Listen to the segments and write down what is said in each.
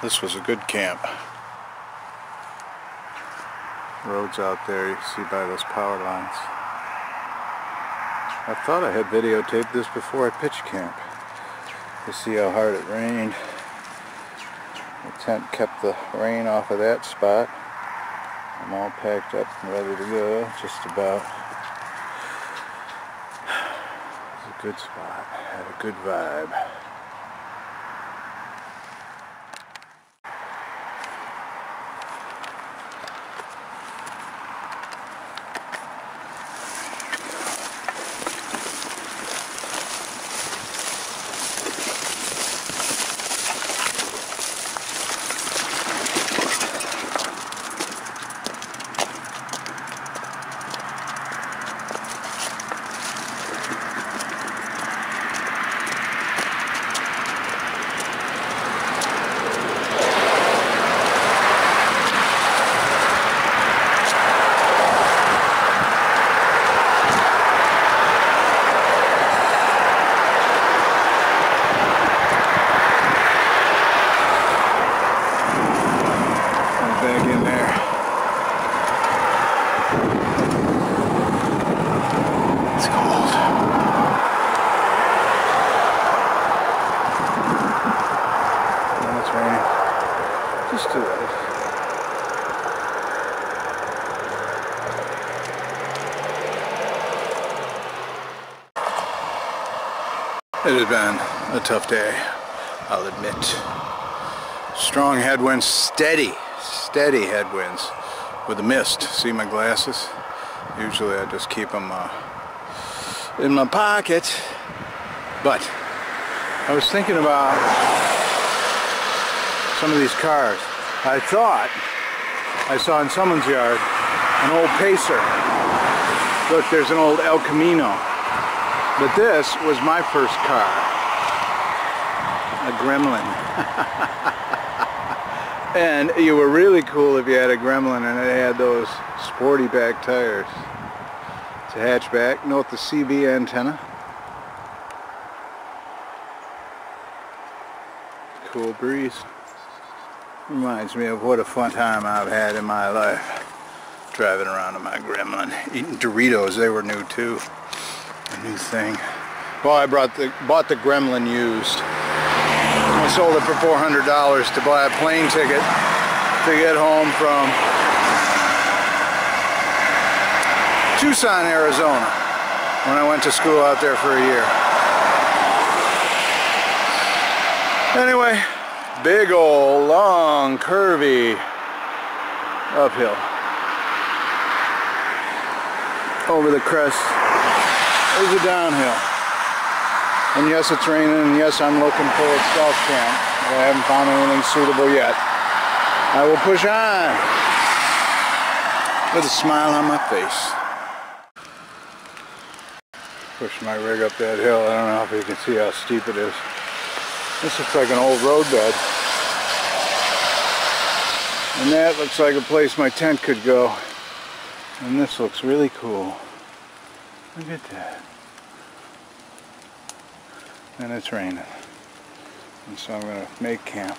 This was a good camp. Roads out there, you can see by those power lines. I thought I had videotaped this before I pitched camp. You see how hard it rained. The tent kept the rain off of that spot. I'm all packed up and ready to go, just about. It's a good spot, had a good vibe. It has been a tough day, I'll admit. Strong headwinds, steady headwinds with the mist. See my glasses? Usually I just keep them in my pocket. But I was thinking about some of these cars. I thought I saw in someone's yard an old Pacer. Look, there's an old El Camino. But this was my first car, a Gremlin. And you were really cool if you had a Gremlin and it had those sporty back tires. It's a hatchback. Note the CV antenna. Cool breeze. Reminds me of what a fun time I've had in my life. Driving around in my Gremlin. Eating Doritos, they were new too. A new thing. Well, I bought the Gremlin used. I sold it for $400 to buy a plane ticket to get home from Tucson, Arizona, when I went to school out there for a year. Anyway, big old, long, curvy uphill. Over the crest. There's a downhill. And yes, it's raining, and yes, I'm looking for a stealth camp. But I haven't found anything suitable yet. I will push on with a smile on my face. Push my rig up that hill. I don't know if you can see how steep it is. This looks like an old roadbed. And that looks like a place my tent could go. And this looks really cool. Look at that. And it's raining. And so I'm going to make camp.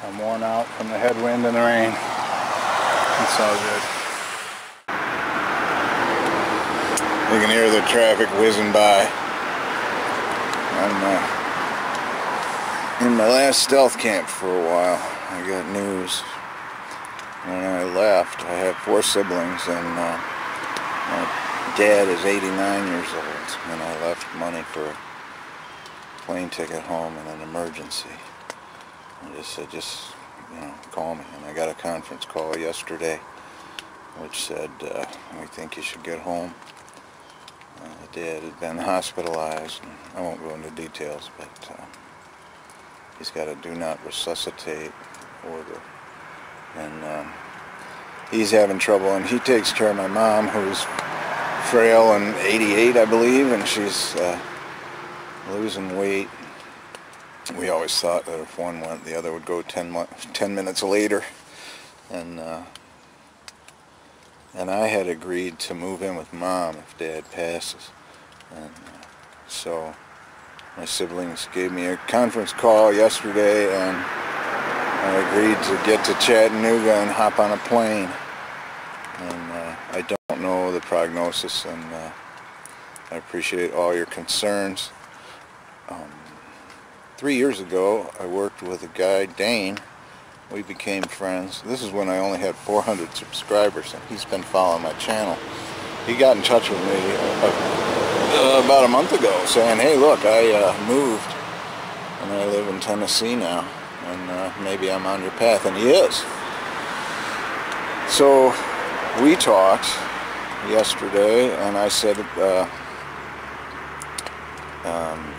I'm worn out from the headwind and the rain. It's all good. You can hear the traffic whizzing by. I'm in my last stealth camp for a while. I got news. When I left, I have 4 siblings, and my dad is 89 years old, and I left money for a plane ticket home in an emergency. I just said, call me. And I got a conference call yesterday, which said, we think you should get home. Dad had been hospitalized, and I won't go into details, but he's got a do not resuscitate order. And he's having trouble, and he takes care of my mom, who's frail and 88, I believe, and she's losing weight. We always thought that if one went, the other would go 10 minutes later. And I had agreed to move in with Mom if Dad passes. And so my siblings gave me a conference call yesterday, and I agreed to get to Chattanooga and hop on a plane. And I don't know the prognosis, and I appreciate all your concerns. 3 years ago, I worked with a guy, Dane. We became friends. This is when I only had 400 subscribers, and he's been following my channel. He got in touch with me about a month ago saying, hey look, I moved and I live in Tennessee now, and maybe I'm on your path, and he is. So we talked yesterday, and I said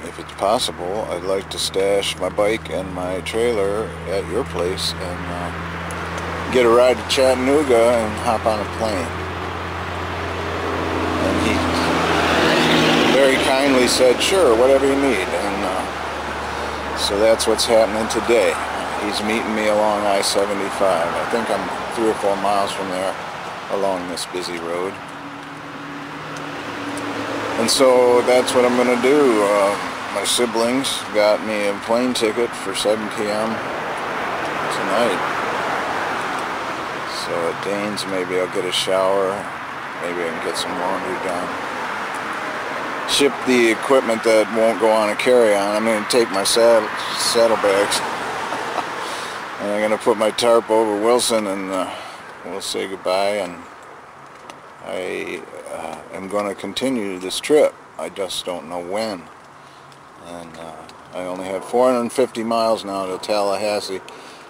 if it's possible, I'd like to stash my bike and my trailer at your place and get a ride to Chattanooga and hop on a plane. And he very kindly said, sure, whatever you need. And so that's what's happening today. He's meeting me along I-75. I think I'm 3 or 4 miles from there along this busy road. And so that's what I'm going to do. My siblings got me a plane ticket for 7 p.m. tonight. So at Dane's, maybe I'll get a shower. Maybe I can get some laundry done. Ship the equipment that won't go on a carry-on. I'm going to take my saddlebags. And I'm going to put my tarp over Wilson, and we'll say goodbye. And I am going to continue this trip. I just don't know when. And I only have 450 miles now to Tallahassee.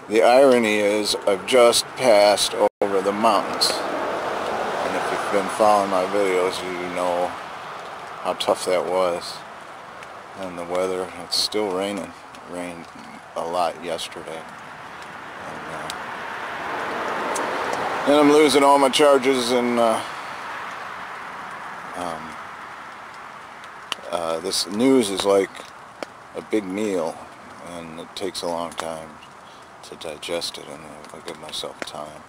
The irony is I've just passed over the mountains. And if you've been following my videos, you know how tough that was. And the weather, it's still raining. It rained a lot yesterday. And I'm losing all my charges, and this news is like a big meal, and it takes a long time to digest it, and I'll give myself time.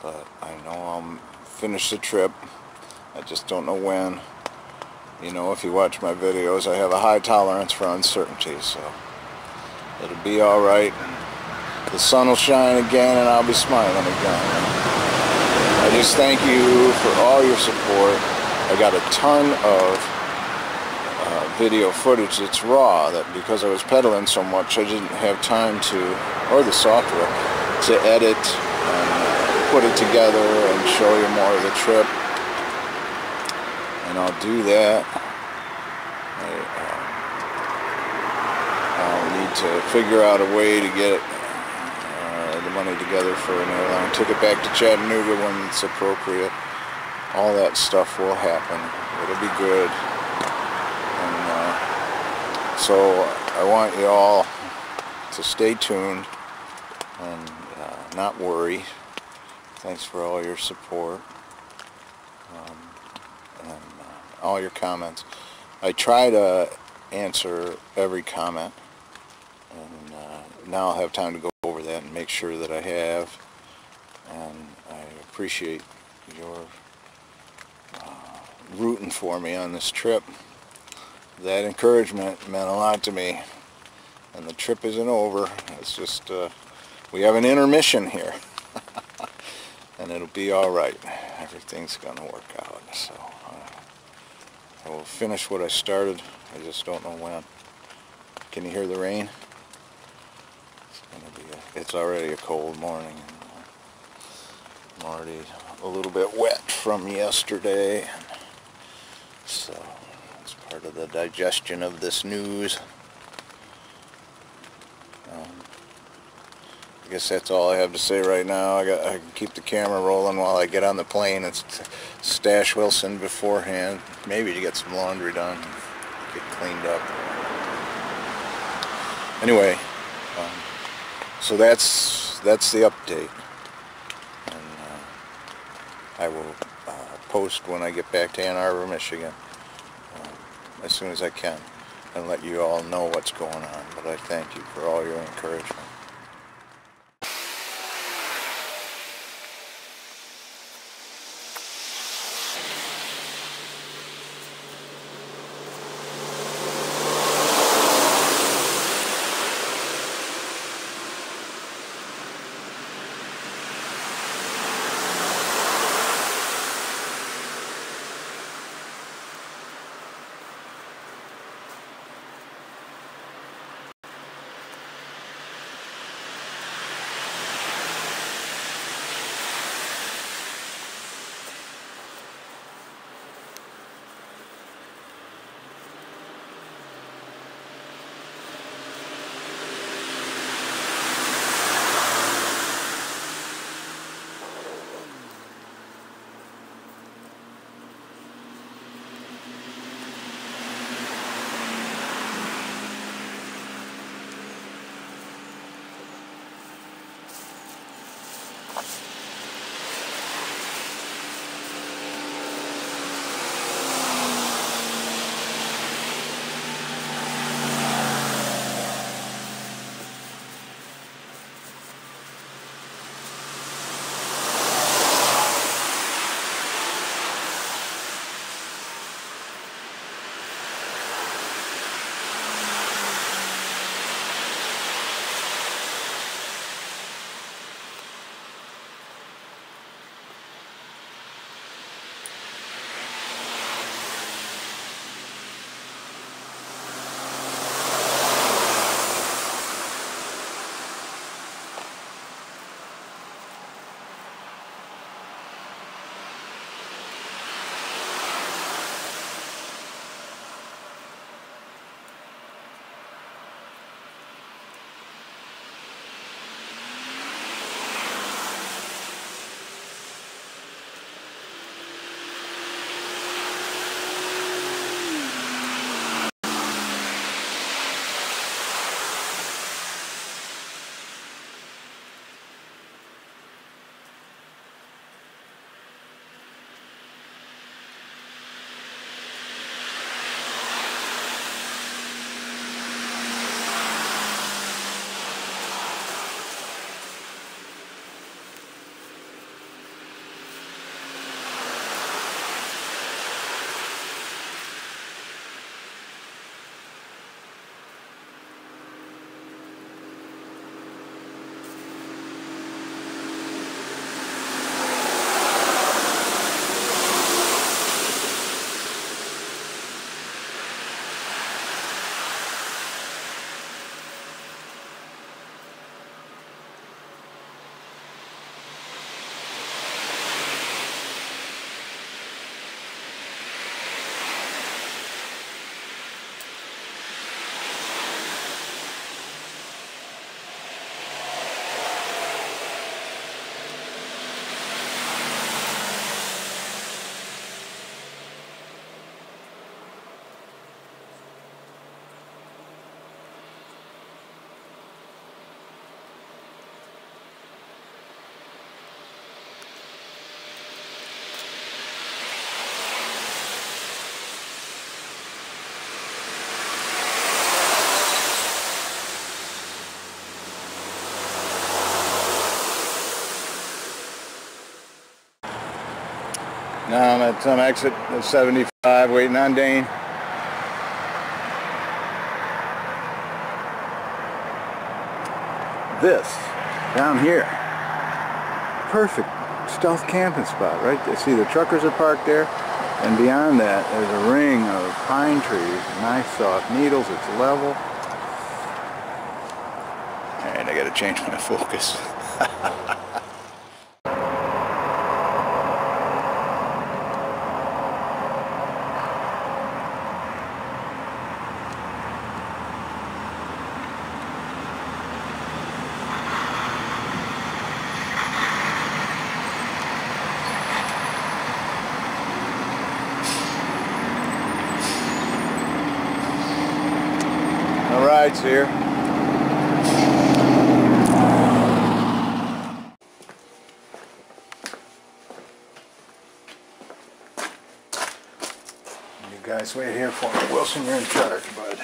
But I know I'll finish the trip. I just don't know when. You know, if you watch my videos, I have a high tolerance for uncertainty, so it'll be alright. The sun will shine again, and I'll be smiling again. I just thank you for all your support. I got a ton of video footage that's raw, that because I was pedaling so much, I didn't have time to, or the software, to edit and put it together and show you more of the trip. And I'll do that. I'll need to figure out a way to get the money together for an airline ticket back to Chattanooga when it's appropriate. All that stuff will happen. It'll be good. So I want you all to stay tuned and not worry. Thanks for all your support and all your comments. I try to answer every comment, and now I'll have time to go over that and make sure that I have. And I appreciate your rooting for me on this trip. That encouragement meant a lot to me, and the trip isn't over. It's just we have an intermission here. And it'll be alright. Everything's gonna work out. So I will finish what I started. I just don't know when. Can you hear the rain? It's already a cold morning. I'm already a little bit wet from yesterday. So part of the digestion of this news. I guess that's all I have to say right now. I can keep the camera rolling while I get on the plane. It's stash Wilson beforehand, maybe to get some laundry done, get cleaned up. Anyway, so that's the update, and I will post when I get back to Ann Arbor, Michigan. As soon as I can, and let you all know what's going on. But I thank you for all your encouragement. Now I'm at some exit at 75 waiting on Dane. This down here, perfect stealth camping spot right there. See, the truckers are parked there, and beyond that there's a ring of pine trees, nice soft needles. It's level. Alright, I gotta change my focus. All right, here. You guys wait here for me. Wilson, you're in charge, bud.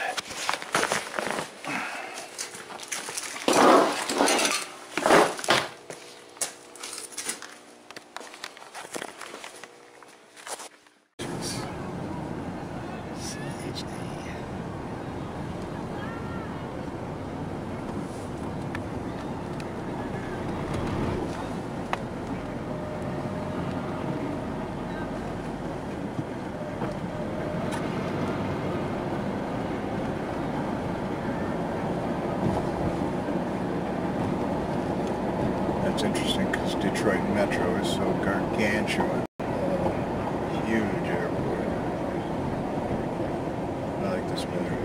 It's interesting because Detroit Metro is so gargantuan. Huge airport. I like this better.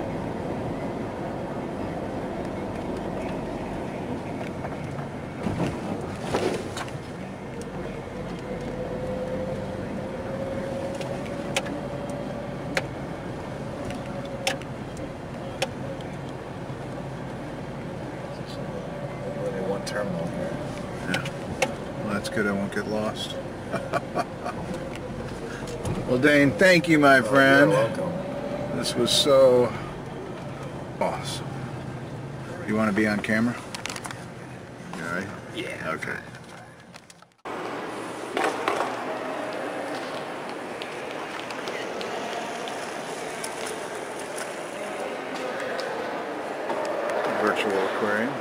Only one terminal here. Yeah. Well, that's good. I won't get lost. Well, Dane, thank you, my friend. You're welcome. This was so awesome. You want to be on camera? All right? Yeah. Okay. Virtual aquarium.